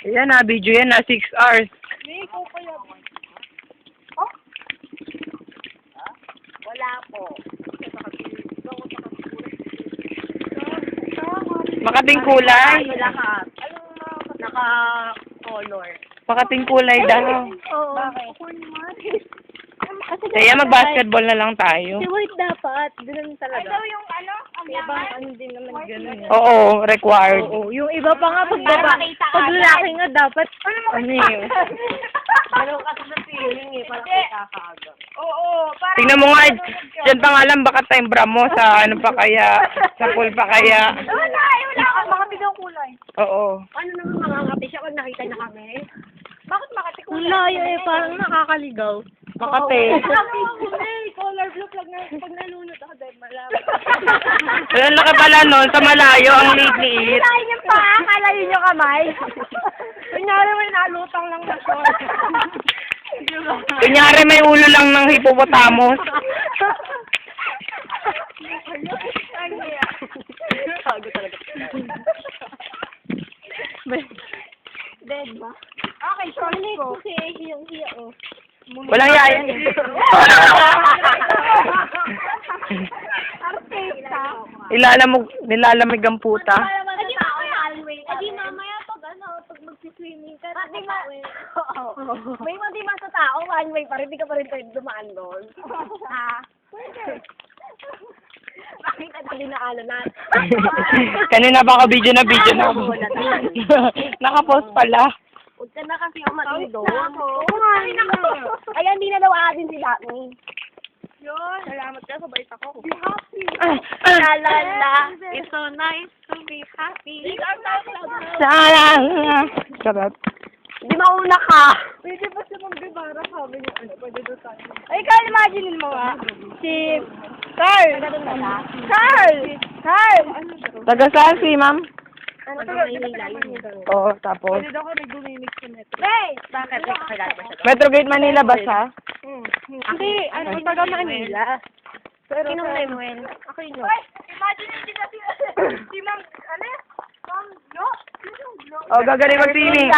Yan na, video yan na, 6 hours. Hindi, ikaw pa yan. Oh? Wala po. Makating kulay. Lahat. Naka-color. Makating kulay daw. Oo. Bakit? Kaya mag-basketball na lang tayo. Si white dapat. Ganun talaga. Ito yung ano? Ibang ano din naman ganun. Oo, required. Oo. Yung iba pa nga pag lalaki nga dapat. Ano yun? Ano kasi sa feeling eh. Parang kita ka agad. Oo. Tingnan mo nga, dyan pa nga lang baka tayong bra mo sa ano pa kaya, sa pool pa kaya. Wala ka. Makapit ang kulay. Oo. Paano naman makakapit siya pag nakita na kami? Bakit makati kulay? Wala eh. Parang nakakaligaw. Makate. Color blue pag nalunod ako dahil malaman. Alam na ka pala nun, sa malayo, ang liit-liit. Kalahin niyo pa, kalahin niyo kamay. Kunyari may nalutang lang na short. Kunyari may ulo lang ng hippopotamus. Tago talaga. Dead ba? Okay, short ko. Kasi yung hiya oh. Walang yayan. Nilalamig ang puta. Adi mamaya pag ano, pag magsiswimming ka, may hindi man sa tao, one way pa rin, di ka pa rin pwede dumaan doon. Ha? Bakit ang dinaanan natin? Kanina baka video na Nakapost pala. Huwag ka na kasi umating doon. Ayan, hindi na daw atin sila. Yun. Salamat ka, sabay ako. Be happy. La la la. It's so nice to be happy. Sarap. Di mauna ka. Pwede pa siya magbibara sabi niya. Ano, pwede doon tayo. Ay, Carl, imagine mo nga. Si Carl. Carl. Taga saan si ma'am? Ano to? Maynila yun. Oo, tapos. Pwede daw kami gumimik sa metro. Wait! Bakit? Kailan ba siya? Metrogate Manila ba siya? Hindi, ano, taga Manila. Pero Sinong Lemuel? Ako yun. Imagine hindi kasi si Ma'am, ano? Ma'am, no? Oh, gagaling mag-swimming.